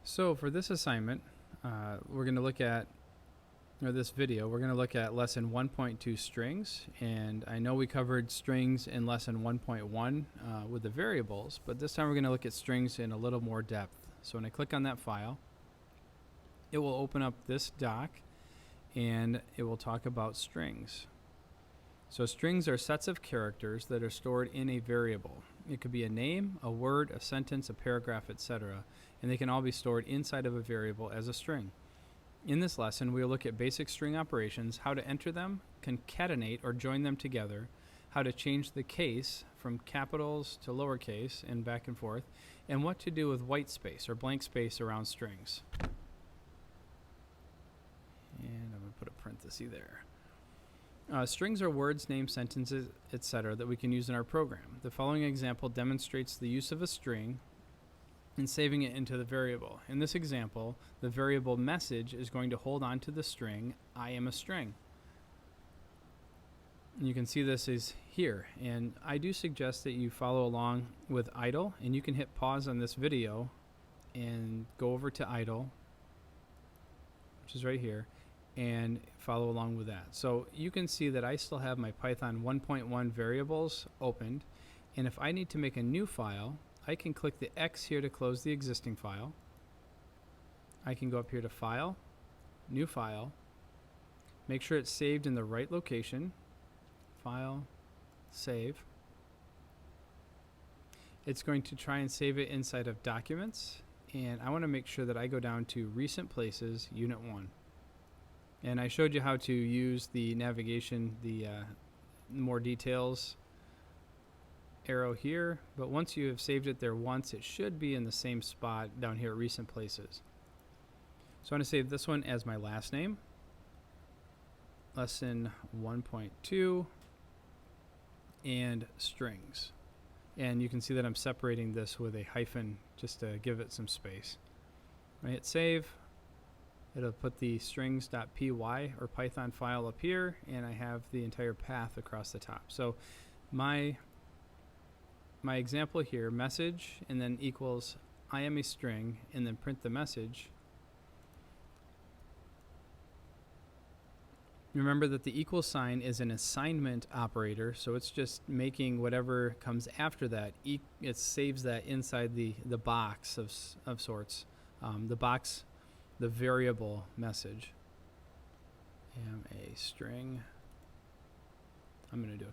So for this assignment, we're going to look at, or this video, we're going to look at lesson 1.2 strings. And I know we covered strings in lesson 1.1 with the variables, but this time we're going to look at strings in a little more depth. So when I click on that file, it will open up this doc and it will talk about strings. So strings are sets of characters that are stored in a variable. It could be a name, a word, a sentence, a paragraph, etc. And they can all be stored inside of a variable as a string. In this lesson, we'll look at basic string operations, how to enter them, concatenate or join them together, how to change the case from capitals to lowercase and back and forth, and what to do with white space or blank space around strings. And I'm going to put a parenthesis there. Strings are words, names, sentences, etc. that we can use in our program. The following example demonstrates the use of a string and saving it into the variable. In this example, the variable message is going to hold on to the string, I am a string. And you can see this is here, and I do suggest that you follow along with idle, and you can hit pause on this video and go over to idle, which is right here, and follow along with that. So you can see that I still have my Python 1.1 variables opened, and if I need to make a new file, I can click the X here to close the existing file. I can go up here to File, New File, make sure it's saved in the right location, File, Save. It's going to try and save it inside of Documents, and I want to make sure that I go down to Recent Places, Unit 1. And I showed you how to use the navigation, the more details arrow here, but once you have saved it there once, it should be in the same spot down here at Recent Places. So I'm going to save this one as my last name, lesson 1.2, and strings. And you can see that I'm separating this with a hyphen just to give it some space. When I hit save, it'll put the strings.py or Python file up here, and I have the entire path across the top. So my example here, message, and then equals I am a string, and then print the message. Remember that the equal sign is an assignment operator, so it's just making whatever comes after that. It saves that inside the box of sorts. The variable message. Am a string. I'm going to do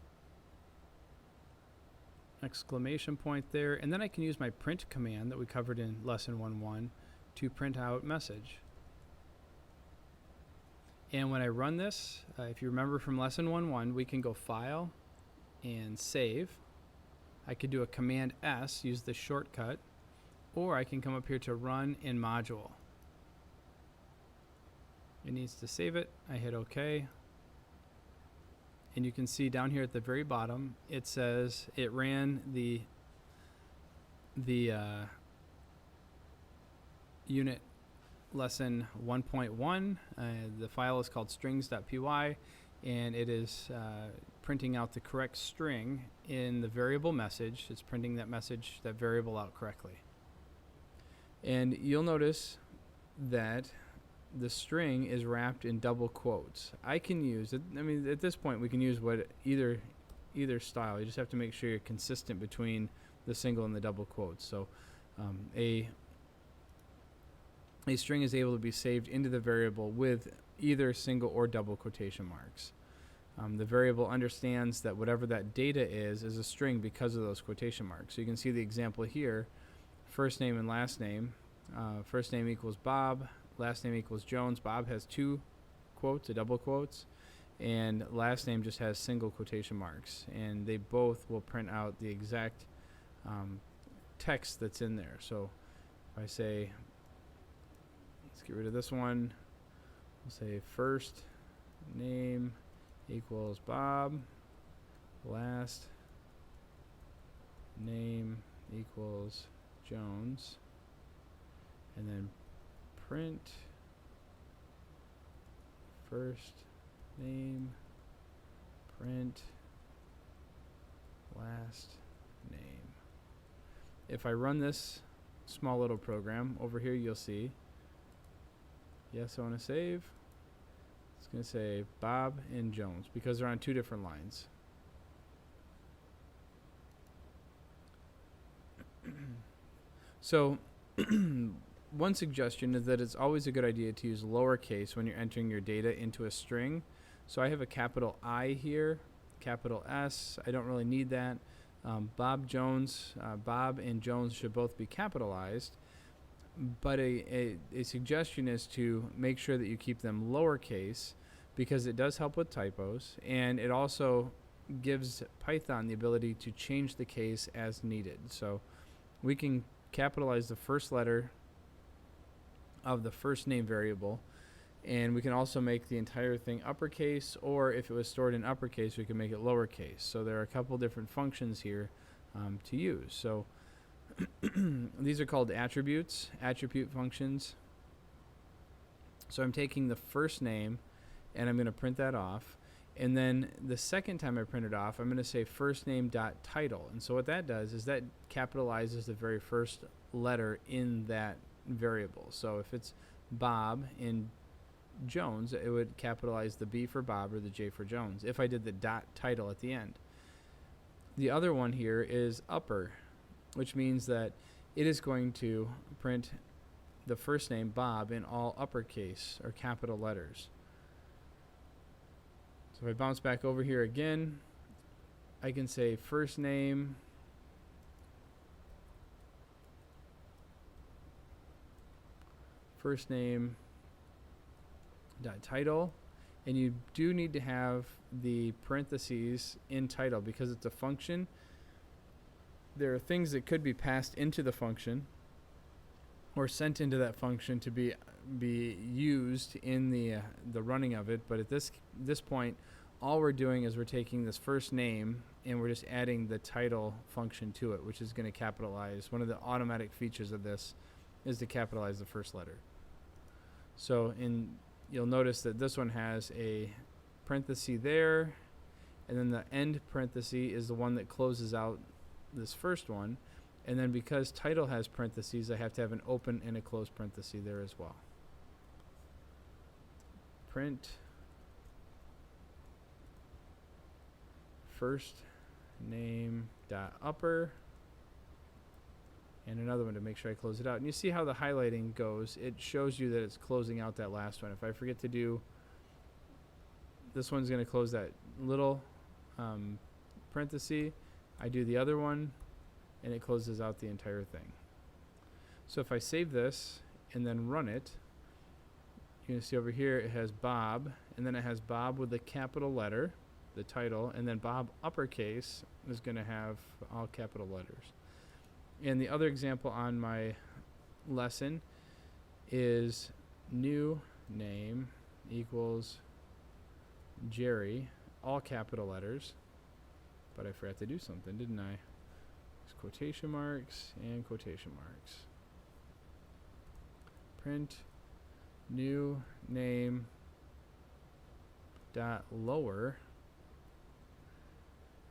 exclamation point there, and then I can use my print command that we covered in lesson 1.1 to print out message. And when I run this, if you remember from lesson 1.1, we can go File and Save. I could do a Command S, use the shortcut, or I can come up here to Run in Module. It needs to save it. I hit OK. And you can see down here at the very bottom, it says it ran the unit lesson 1.1. The file is called strings.py, and it is printing out the correct string in the variable message. It's printing that message, that variable out correctly. And you'll notice that the string is wrapped in double quotes. I can use it. I mean, at this point, we can use either style. You just have to make sure you're consistent between the single and the double quotes. So a string is able to be saved into the variable with either single or double quotation marks. The variable understands that whatever that data is a string because of those quotation marks. So you can see the example here, first name and last name. First name equals Bob. Last name equals Jones. Bob has two quotes, double quotes, and last name just has single quotation marks, and they both will print out the exact text that's in there. So if I say, let's get rid of this one, we'll say first name equals Bob, last name equals Jones, and then print first name, print last name. If I run this small little program. Over here you'll see, yes, I want to save. It's going to say Bob and Jones because they're on two different lines. So one suggestion is that it's always a good idea to use lowercase when you're entering your data into a string. So I have a capital I here, capital S. I don't really need that. Bob Jones, Bob and Jones should both be capitalized. But a suggestion is to make sure that you keep them lowercase because it does help with typos, and it also gives Python the ability to change the case as needed. So we can capitalize the first letter of the first name variable, and we can also make the entire thing uppercase, or if it was stored in uppercase, we can make it lowercase. So there are a couple different functions here to use. So these are called attribute functions. So I'm taking the first name and I'm going to print that off, and then the second time I print it off, I'm going to say first name dot title. And so what that does is that capitalizes the very first letter in that variable. So if it's Bob in Jones, it would capitalize the B for Bob or the J for Jones if I did the dot title at the end. The other one here is upper, which means that it is going to print the first name Bob in all uppercase or capital letters. So if I bounce back over here again, I can say first name dot title, and you do need to have the parentheses in title because it's a function. There are things that could be passed into the function or sent into that function to be used in the running of it, but at this point all we're doing is we're taking this first name and we're just adding the title function to it, which is going to capitalize. One of the automatic features of this is to capitalize the first letter. So you'll notice that this one has a parenthesis there, and then the end parenthesis is the one that closes out this first one, and then because title has parentheses, I have to have an open and a closed parenthesis there as well. Print first name dot upper, and another one to make sure I close it out. And you see how the highlighting goes. It shows you that it's closing out that last one. If I forget to do, this one's going to close that little parenthesis. I do the other one, and it closes out the entire thing. So if I save this and then run it, you're going to see over here it has Bob, and then it has Bob with the capital letter, the title, and then Bob uppercase is going to have all capital letters. And the other example on my lesson is new name equals Jerry, all capital letters. But I forgot to do something, didn't I? It's quotation marks and quotation marks. Print new name dot lower.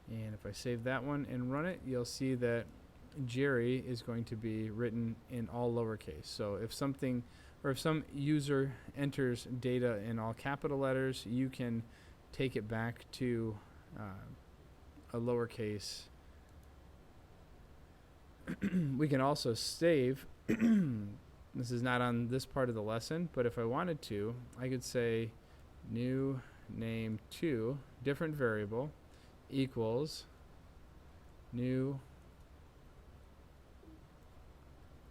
And if I save that one and run it, you'll see that Jerry is going to be written in all lowercase. So if something, or if some user enters data in all capital letters, you can take it back to a lowercase. We can also save. This is not on this part of the lesson, but if I wanted to, I could say new name 2, different variable, equals new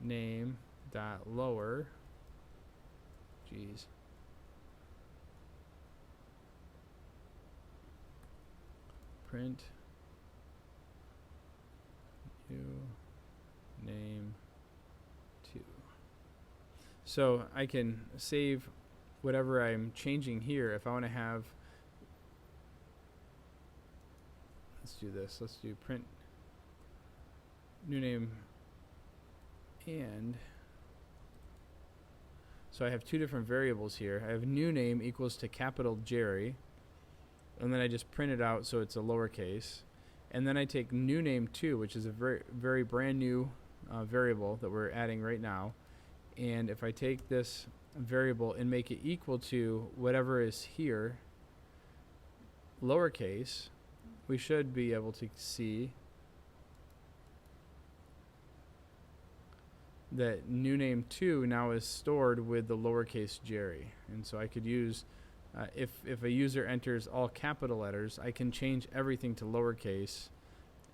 name dot lower. Print new name 2. So I can save whatever I'm changing here. If I want to have, let's do this. Let's do print new name, and so I have two different variables here. I have new name equals to capital Jerry, and then I just print it out so it's a lowercase, and then I take new name 2, which is a very brand new variable that we're adding right now, and if I take this variable and make it equal to whatever is here, lowercase, we should be able to see that new name 2 now is stored with the lowercase Jerry. And so I could use, if a user enters all capital letters, I can change everything to lowercase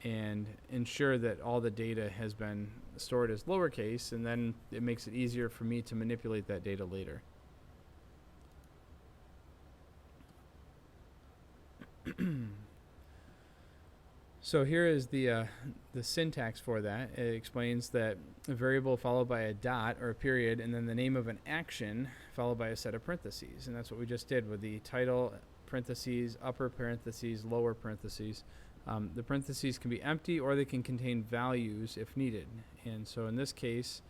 and ensure that all the data has been stored as lowercase, and then it makes it easier for me to manipulate that data later. So here is the syntax for that. It explains that a variable followed by a dot or a period, and then the name of an action followed by a set of parentheses. And that's what we just did with the title, parentheses, upper parentheses, lower parentheses. The parentheses can be empty, or they can contain values if needed. And so in this case,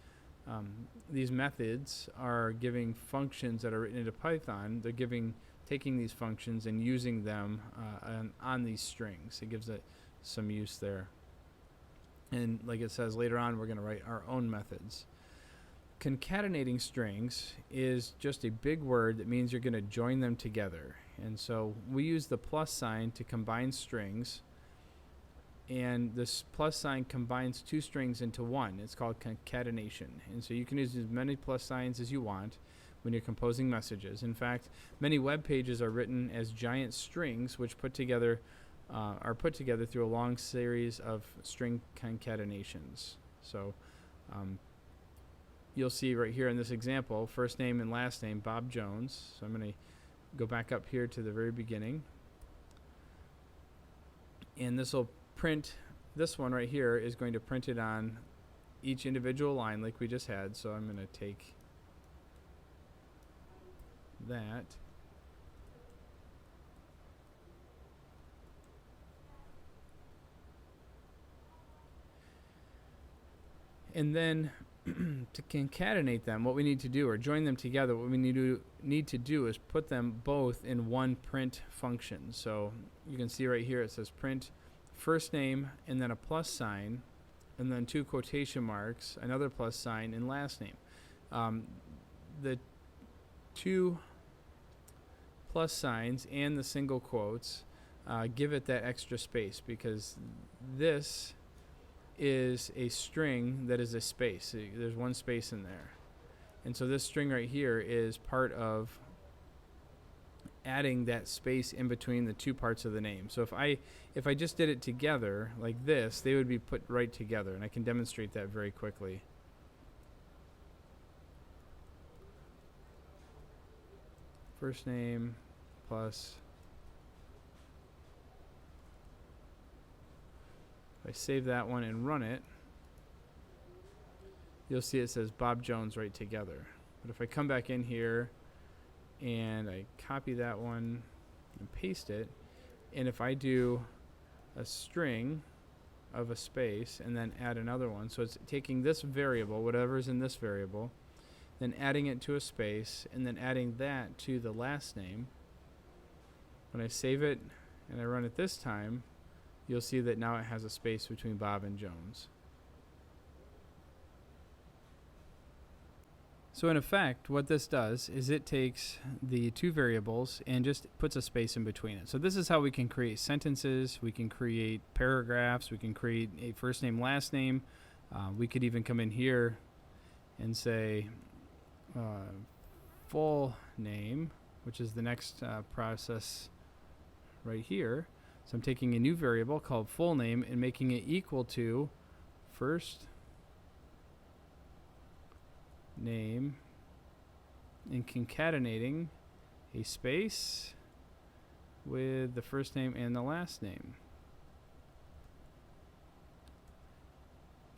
these methods are giving functions that are written into Python. They're taking these functions and using them on these strings. It gives it some use there. And like it says later on, we're going to write our own methods. Concatenating strings is just a big word that means you're going to join them together. And so we use the plus sign to combine strings, and this plus sign combines two strings into one. It's called concatenation. And so you can use as many plus signs as you want when you're composing messages. In fact, many web pages are written as giant strings, which are put together through a long series of string concatenations. So you'll see right here in this example, first name and last name, Bob Jones. So I'm going to go back up here to the very beginning. And this will print, this one right here is going to print it on each individual line like we just had. So I'm going to take that. And then to concatenate them, what we need to do, or join them together, what we need to do is put them both in one print function. So you can see right here it says print first name and then a plus sign and then two quotation marks, another plus sign, and last name. The two plus signs and the single quotes give it that extra space, because this is a string that is a space. There's one space in there. And so this string right here is part of adding that space in between the two parts of the name. So if I just did it together like this, they would be put right together, and I can demonstrate that very quickly. First name plus, if I save that one and run it, you'll see it says Bob Jones right together. But if I come back in here and I copy that one and paste it, and if I do a string of a space and then add another one, so it's taking this variable, whatever's in this variable, then adding it to a space, and then adding that to the last name. When I save it and I run it this time, you'll see that now it has a space between Bob and Jones. So in effect, what this does is it takes the two variables and just puts a space in between it. So this is how we can create sentences, we can create paragraphs, we can create a first name, last name. We could even come in here and say full name, which is the next process right here. So I'm taking a new variable called full name and making it equal to first name and concatenating a space with the first name and the last name.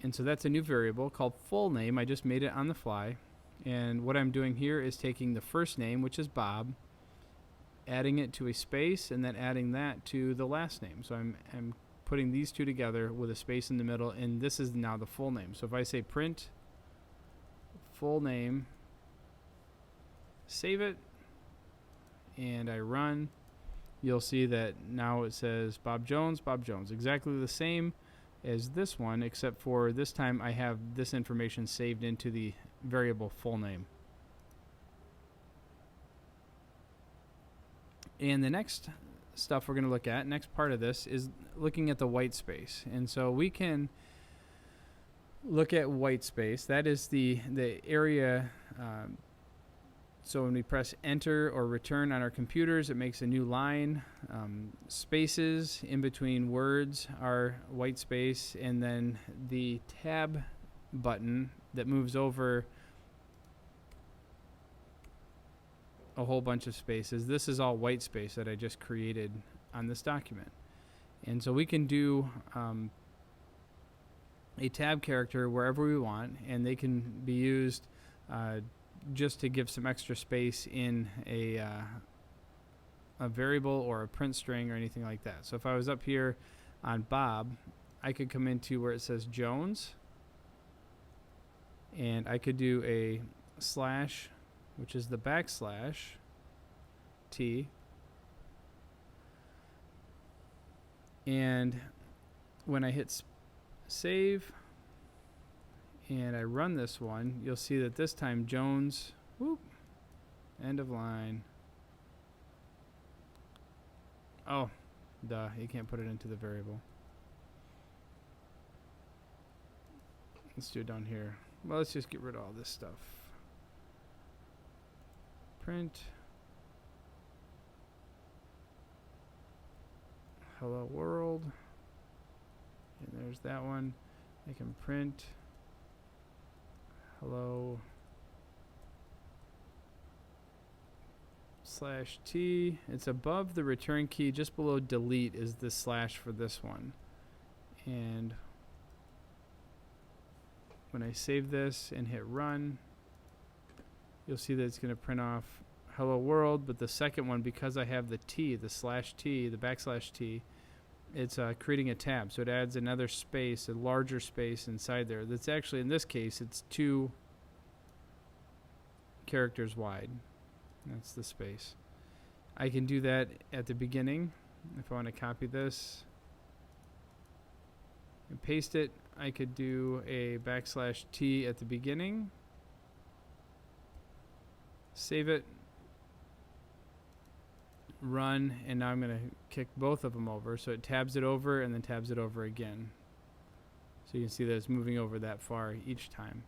And so that's a new variable called full name. I just made it on the fly. And what I'm doing here is taking the first name, which is Bob, adding it to a space, and then adding that to the last name. So I'm putting these two together with a space in the middle, and this is now the full name. So if I say print full name, save it, and I run, you'll see that now it says Bob Jones, exactly the same, as this one, except for this time I have this information saved into the variable full name. And the next stuff we're going to look at, next part of this, is looking at the white space. And so we can look at white space. That is the area. So when we press enter or return on our computers, it makes a new line. Spaces in between words are white space, and then the tab button that moves over a whole bunch of spaces. This is all white space that I just created on this document. And so we can do a tab character wherever we want, and they can be used just to give some extra space in a variable or a print string or anything like that. So if I was up here on Bob, I could come into where it says Jones, and I could do a slash, which is the backslash T, and when I hit save and I run this one, you'll see that this time Jones, whoop, end of line. Oh, duh, you can't put it into the variable. Let's do it down here. Well, let's just get rid of all this stuff. Print hello world, and there's that one. I can print hello slash T. It's above the return key, just below delete is the slash for this one. And when I save this and hit run, you'll see that it's going to print off hello world, but the second one, because I have the T, the slash T, the backslash T, it's creating a tab. So it adds another space, a larger space inside there. That's actually, in this case, it's 2 characters wide. That's the space. I can do that at the beginning. If I want to copy this and paste it, I could do a backslash T at the beginning, save it, run, and now I'm going to kick both of them over. So it tabs it over and then tabs it over again. So you can see that it's moving over that far each time.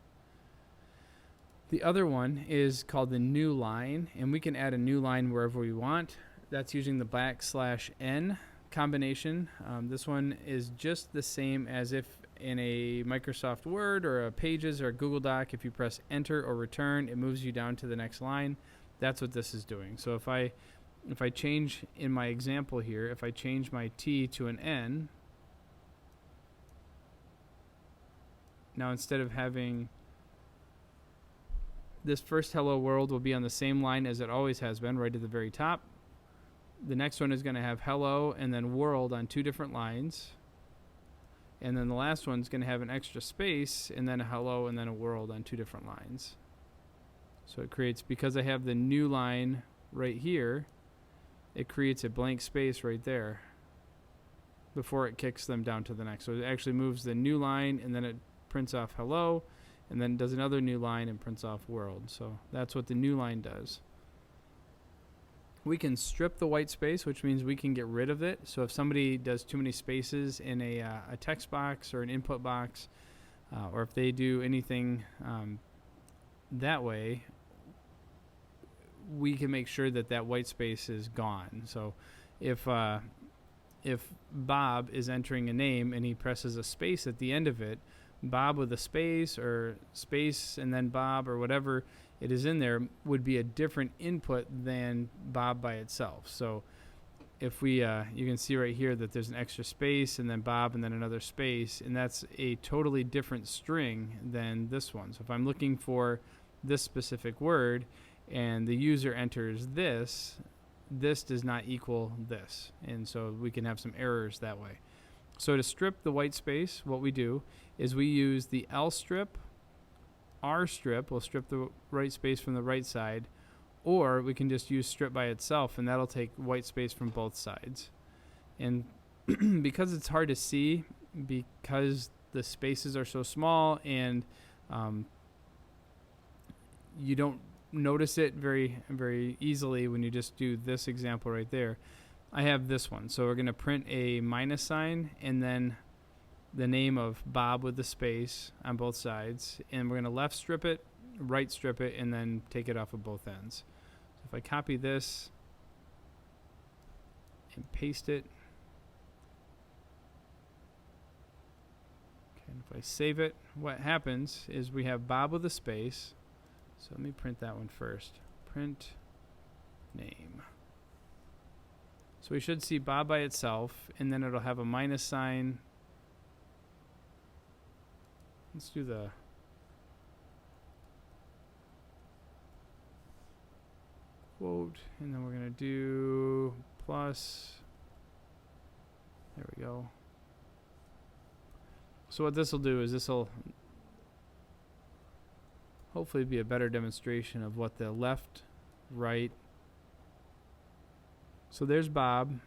The other one is called the new line, and we can add a new line wherever we want. That's using the backslash N combination. This one is just the same as if in a Microsoft Word or a Pages or a Google Doc, if you press enter or return, it moves you down to the next line. That's what this is doing. So if I change in my example here, if I change my T to an N, now instead of having this first hello world will be on the same line as it always has been, right at the very top. The next one is going to have hello and then world on 2 different lines. And then the last one's going to have an extra space and then a hello and then a world on 2 different lines. So it creates, because I have the new line right here, it creates a blank space right there before it kicks them down to the next. So it actually moves the new line and then it prints off hello and then does another new line and prints off world. So that's what the new line does. We can strip the white space, which means we can get rid of it. So if somebody does too many spaces in a text box or an input box, or if they do anything that way, we can make sure that that white space is gone. So if Bob is entering a name and he presses a space at the end of it, Bob with a space or space and then Bob or whatever it is in there would be a different input than Bob by itself. So if we, you can see right here that there's an extra space and then Bob and then another space, and that's a totally different string than this one. So if I'm looking for this specific word and the user enters this, this does not equal this. And so we can have some errors that way. So to strip the white space, what we do is we use the L strip, R strip, will strip the right space from the right side, or we can just use strip by itself, and that'll take white space from both sides. And because it's hard to see because the spaces are so small and you don't notice it very easily when you just do this example right there. I have this one, so we're going to print a minus sign and then the name of Bob with the space on both sides, and we're going to left strip it, right strip it, and then take it off of both ends. So if I copy this and paste it, okay, and if I save it, what happens is we have Bob with a space. So let me print that one first. Print name. So we should see Bob by itself, and then it'll have a minus sign. Let's do the quote, and then we're going to do plus. There we go. So what this will do is this will hopefully be a better demonstration of what the left, right. So there's Bob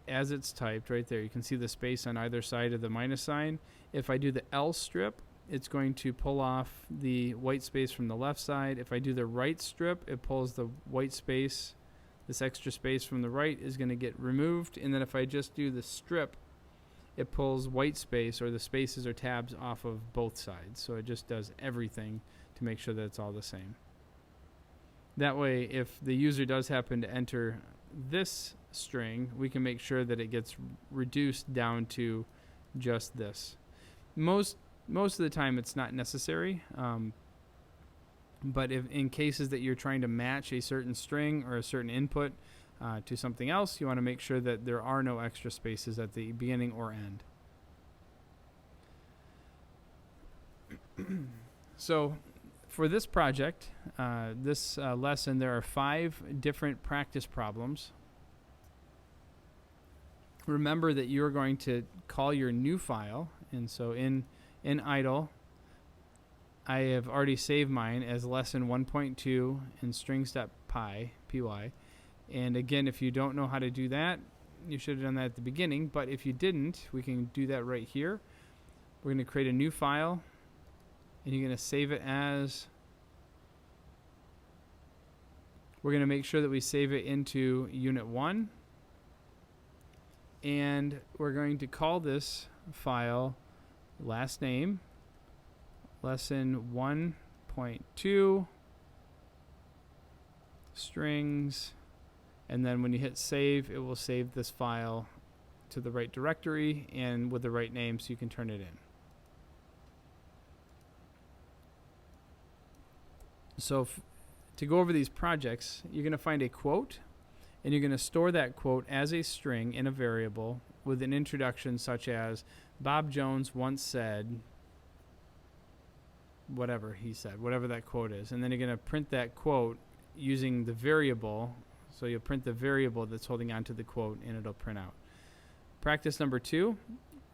as it's typed right there. You can see the space on either side of the minus sign. If I do the L strip, it's going to pull off the white space from the left side. If I do the right strip, it pulls the white space. This extra space from the right is going to get removed. And then if I just do the strip, it pulls white space, or the spaces or tabs, off of both sides. So it just does everything to make sure that it's all the same. That way, if the user does happen to enter this string, we can make sure that it gets reduced down to just this. Most of the time it's not necessary, but if in cases that you're trying to match a certain string or a certain input to something else, you want to make sure that there are no extra spaces at the beginning or end. So for this project, this lesson, there are 5 different practice problems. Remember that you're going to call your new file, and so in idle, I have already saved mine as lesson 1.2 in strings.py, py. And again, if you don't know how to do that, you should have done that at the beginning, but if you didn't, we can do that right here. We're going to create a new file, and you're going to save it as, we're going to make sure that we save it into unit 1, and we're going to call this file last name, lesson 1.2, strings, and then when you hit save, it will save this file to the right directory and with the right name so you can turn it in. So to go over these projects, you're going to find a quote, and you're going to store that quote as a string in a variable with an introduction such as Bob Jones once said whatever he said, whatever that quote is. And then you're going to print that quote using the variable. So you'll print the variable that's holding on to the quote, and it'll print out. Practice number 2,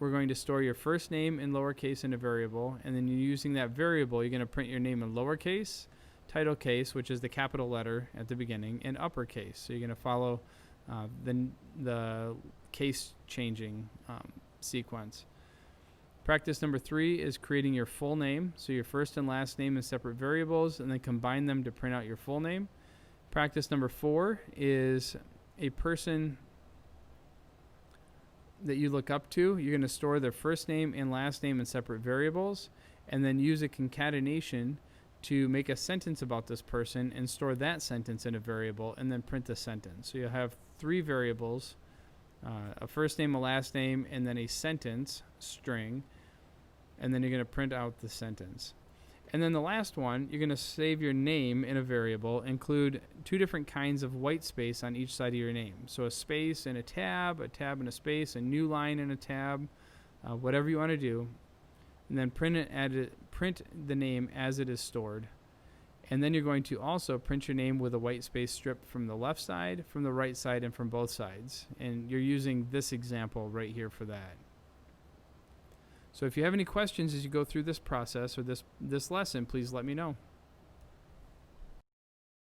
we're going to store your first name in lowercase in a variable, and then you're using that variable, you're going to print your name in lowercase, title case, which is the capital letter at the beginning, and uppercase. So you're going to follow the case changing sequence. Practice number 3 is creating your full name. So your first and last name in separate variables, and then combine them to print out your full name. Practice number 4 is a person that you look up to. You're going to store their first name and last name in separate variables, and then use a concatenation to make a sentence about this person and store that sentence in a variable, and then print the sentence. So you'll have 3 variables, a first name, a last name, and then a sentence string, and then you're going to print out the sentence. And then the last one, you're going to save your name in a variable, include 2 different kinds of white space on each side of your name. So a space and a tab and a space, a new line and a tab, whatever you want to do. And then print the name as it is stored. And then you're going to also print your name with a white space strip from the left side, from the right side, and from both sides. And you're using this example right here for that. So if you have any questions as you go through this process or this lesson, please let me know.